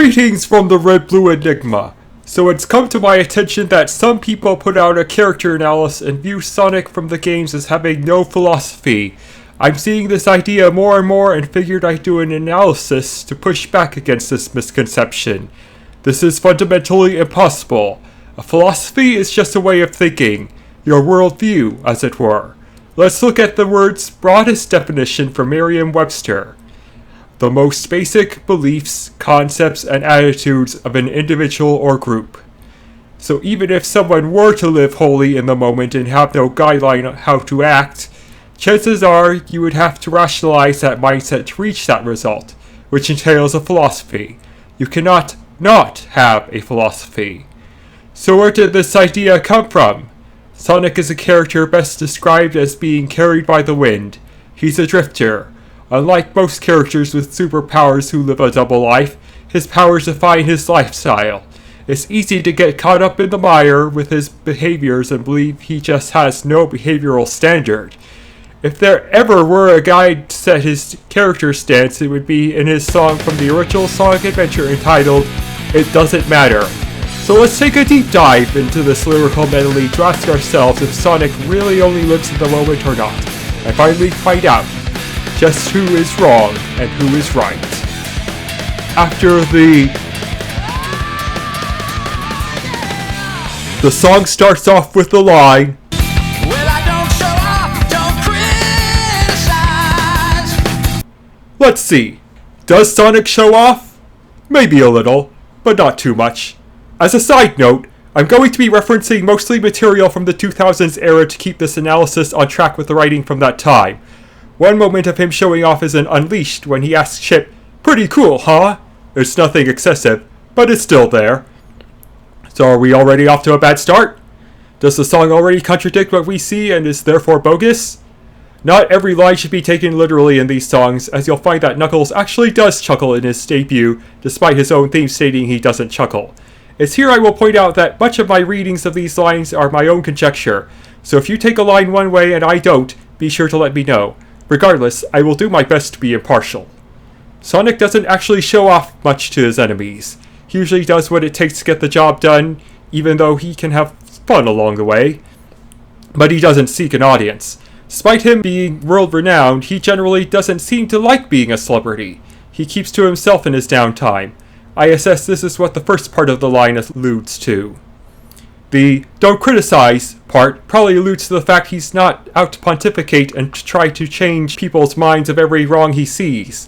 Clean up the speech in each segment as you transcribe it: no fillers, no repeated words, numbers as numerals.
Greetings from the Red Blue Enigma. So it's come to my attention that some people put out a character analysis and view Sonic from the games as having no philosophy. I'm seeing this idea more and more and figured I'd do an analysis to push back against this misconception. This is fundamentally impossible. A philosophy is just a way of thinking, your worldview, as it were. Let's look at the word's broadest definition from Merriam-Webster. The most basic beliefs, concepts, and attitudes of an individual or group. So even if someone were to live wholly in the moment and have no guideline on how to act, chances are you would have to rationalize that mindset to reach that result, which entails a philosophy. You cannot not have a philosophy. So where did this idea come from? Sonic is a character best described as being carried by the wind. He's a drifter. Unlike most characters with superpowers who live a double life, his powers define his lifestyle. It's easy to get caught up in the mire with his behaviors and believe he just has no behavioral standard. If there ever were a guide to set his character stance, it would be in his song from the original Sonic Adventure entitled, It Doesn't Matter. So let's take a deep dive into this lyrical medley to ask ourselves if Sonic really only lives in the moment or not, and finally find out just who is wrong and who is right. After the song starts off with the line, Well, I don't show off, don't criticize. Let's see, does Sonic show off? Maybe a little, but not too much. As a side note, I'm going to be referencing mostly material from the 2000s era to keep this analysis on track with the writing from that time. One moment of him showing off is in Unleashed when he asks Chip, "Pretty cool, huh?" It's nothing excessive, but it's still there. So are we already off to a bad start? Does the song already contradict what we see and is therefore bogus? Not every line should be taken literally in these songs, as you'll find that Knuckles actually does chuckle in his debut, despite his own theme stating he doesn't chuckle. It's here I will point out that much of my readings of these lines are my own conjecture, so if you take a line one way and I don't, be sure to let me know. Regardless, I will do my best to be impartial. Sonic doesn't actually show off much to his enemies. He usually does what it takes to get the job done, even though he can have fun along the way. But he doesn't seek an audience. Despite him being world-renowned, he generally doesn't seem to like being a celebrity. He keeps to himself in his downtime. I assess this is what the first part of the line alludes to. The "don't criticize" part probably alludes to the fact he's not out to pontificate and to try to change people's minds of every wrong he sees.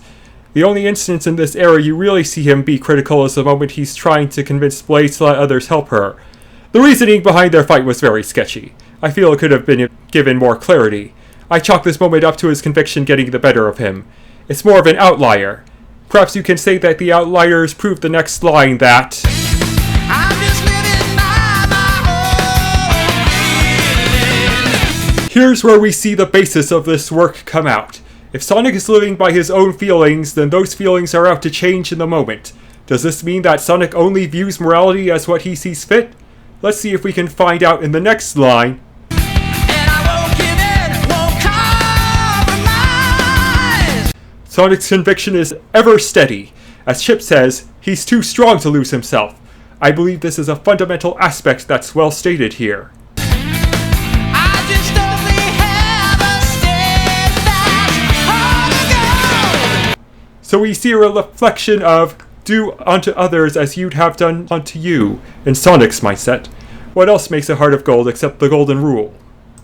The only instance in this era you really see him be critical is the moment he's trying to convince Blaze to let others help her. The reasoning behind their fight was very sketchy. I feel it could have been given more clarity. I chalk this moment up to his conviction getting the better of him. It's more of an outlier. Perhaps you can say that the outliers prove the next line that I'm just living my own feeling. Here's where we see the basis of this work come out. If Sonic is living by his own feelings, then those feelings are out to change in the moment. Does this mean that Sonic only views morality as what he sees fit? Let's see if we can find out in the next line. And I won't give in, won't compromise. Sonic's conviction is ever steady. As Chip says, he's too strong to lose himself. I believe this is a fundamental aspect that's well stated here. I just only have a steadfast heart of gold. So we see a reflection of do unto others as you'd have done unto you in Sonic's mindset. What else makes a heart of gold except the golden rule?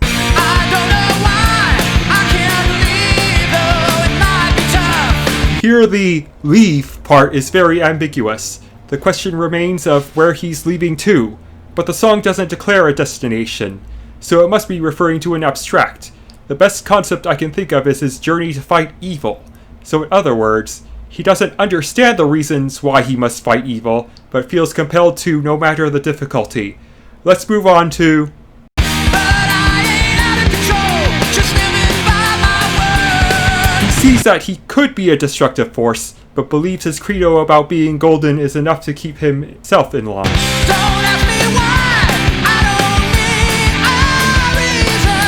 I don't know why I can't leave, though it might be tough. Here the leave part is very ambiguous. The question remains of where he's leaving to, but the song doesn't declare a destination, so it must be referring to an abstract. The best concept I can think of is his journey to fight evil. So in other words, he doesn't understand the reasons why he must fight evil, but feels compelled to no matter the difficulty. Let's move on to But I ain't out of control, just living by my word. he sees that he could be a destructive force, but believes his credo about being golden is enough to keep himself in line. Don't ask me why, I don't need a reason.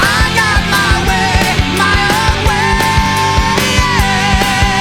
I got my way, my own way.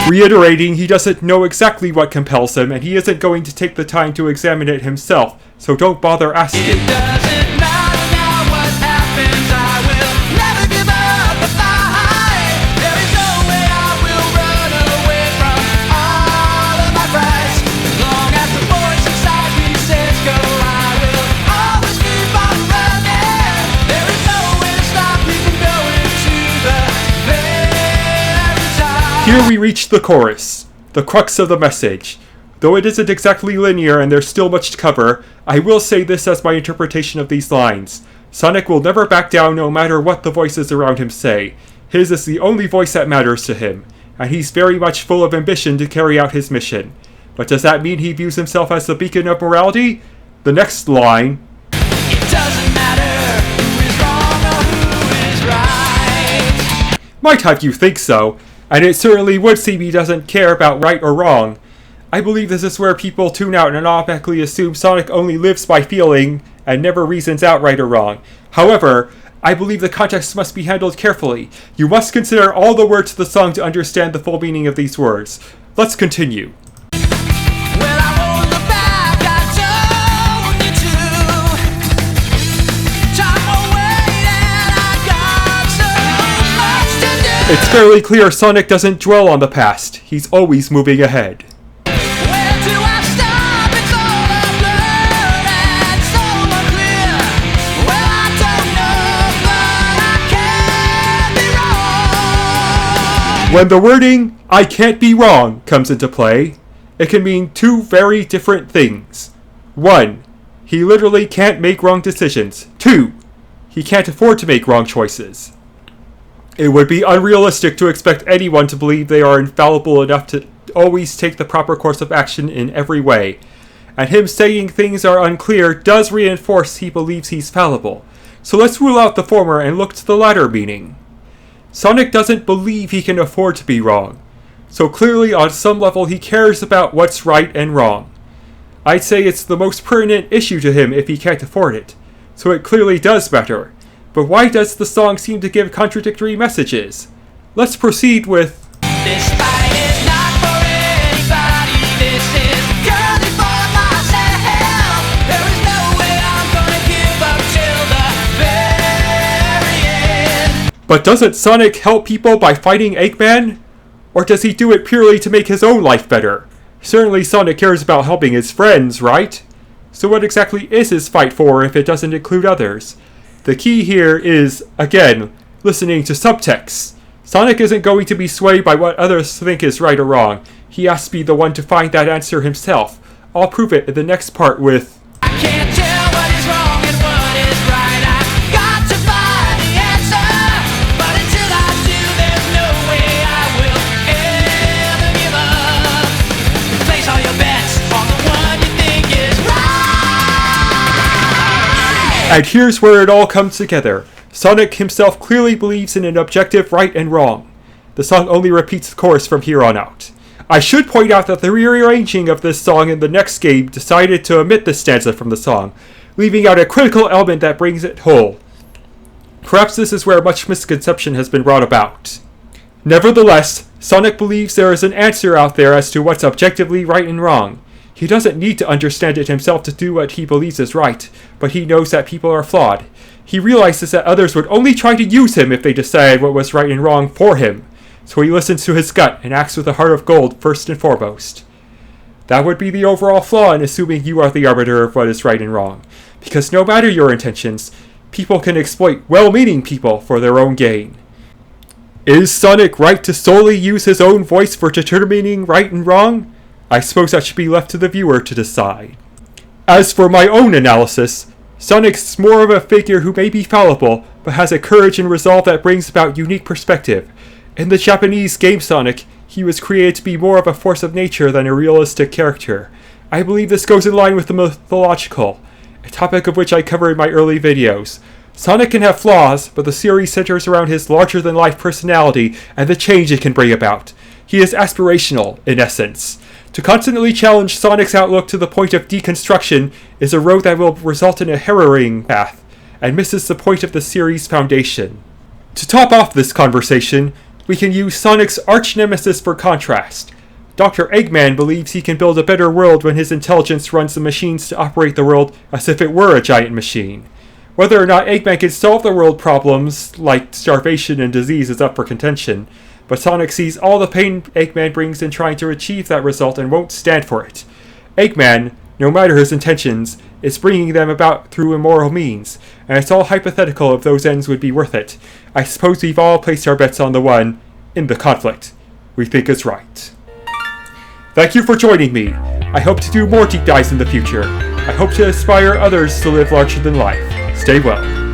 reiterating he doesn't know exactly what compels him and he isn't going to take the time to examine it himself, so don't bother asking. It doesn't matter now what happens, I will never give up the fight. There is no way I will run away from all of my friends. As long as the voice inside me says go, I will always keep on running. There is no way to stop me from going to the very top. Here we reach the chorus, the crux of the message. Though it isn't exactly linear and there's still much to cover, I will say this as my interpretation of these lines. Sonic will never back down no matter what the voices around him say. His is the only voice that matters to him, and he's very much full of ambition to carry out his mission. But does that mean he views himself as the beacon of morality? The next line, It doesn't matter who is wrong or who is right. might have you think so, and it certainly would seem he doesn't care about right or wrong. I believe this is where people tune out and automatically assume Sonic only lives by feeling and never reasons out right or wrong. However, I believe the context must be handled carefully. You must consider all the words of the song to understand the full meaning of these words. Let's continue. Well, I won't look back, I told you to. Time will wait and I got so much to do. It's fairly clear Sonic doesn't dwell on the past. He's always moving ahead. Where do I stop? It's all a blur and so unclear. Well, I don't know, but I can't be wrong. When the wording, I can't be wrong, comes into play, it can mean two very different things. 1. He literally can't make wrong decisions. 2. He can't afford to make wrong choices. It would be unrealistic to expect anyone to believe they are infallible enough to always take the proper course of action in every way, and him saying things are unclear does reinforce he believes he's fallible. So let's rule out the former and look to the latter meaning. Sonic doesn't believe he can afford to be wrong, so clearly on some level he cares about what's right and wrong. I'd say it's the most pertinent issue to him if he can't afford it, so it clearly does matter. But why does the song seem to give contradictory messages? Let's proceed with This fight is not for anybody. This is purely for myself. There is no way I'm gonna give up till the very end. But doesn't Sonic help people by fighting Eggman? Or does he do it purely to make his own life better? Certainly Sonic cares about helping his friends, right? So what exactly is his fight for if it doesn't include others? The key here is, again, listening to subtext. Sonic isn't going to be swayed by what others think is right or wrong. He has to be the one to find that answer himself. I'll prove it in the next part with I can't tell what is wrong and what is right. I've got to find the answer. But until I do, there's no way I will ever give up. Place all your bets on the one you think is right. And here's where it all comes together. Sonic himself clearly believes in an objective right and wrong. The song only repeats the chorus from here on out. I should point out that the rearranging of this song in the next game decided to omit this stanza from the song, leaving out a critical element that brings it whole. Perhaps this is where much misconception has been brought about. Nevertheless, Sonic believes there is an answer out there as to what's objectively right and wrong. He doesn't need to understand it himself to do what he believes is right, but he knows that people are flawed. He realizes that others would only try to use him if they decide what was right and wrong for him, so he listens to his gut and acts with a heart of gold first and foremost. That would be the overall flaw in assuming you are the arbiter of what is right and wrong, because no matter your intentions, people can exploit well-meaning people for their own gain. Is Sonic right to solely use his own voice for determining right and wrong? I suppose that should be left to the viewer to decide. As for my own analysis, Sonic's more of a figure who may be fallible, but has a courage and resolve that brings about unique perspective. In the Japanese game Sonic, he was created to be more of a force of nature than a realistic character. I believe this goes in line with the mythological, a topic of which I cover in my early videos. Sonic can have flaws, but the series centers around his larger-than-life personality and the change it can bring about. He is aspirational, in essence. To constantly challenge Sonic's outlook to the point of deconstruction is a road that will result in a harrowing path, and misses the point of the series' foundation. To top off this conversation, we can use Sonic's arch-nemesis for contrast. Dr. Eggman believes he can build a better world when his intelligence runs the machines to operate the world as if it were a giant machine. Whether or not Eggman can solve the world problems, like starvation and disease, is up for contention, but Sonic sees all the pain Eggman brings in trying to achieve that result and won't stand for it. Eggman, no matter his intentions, is bringing them about through immoral means, and it's all hypothetical if those ends would be worth it. I suppose we've all placed our bets on the one, in the conflict, we think is right. Thank you for joining me. I hope to do more deep dives in the future. I hope to inspire others to live larger than life. Stay well.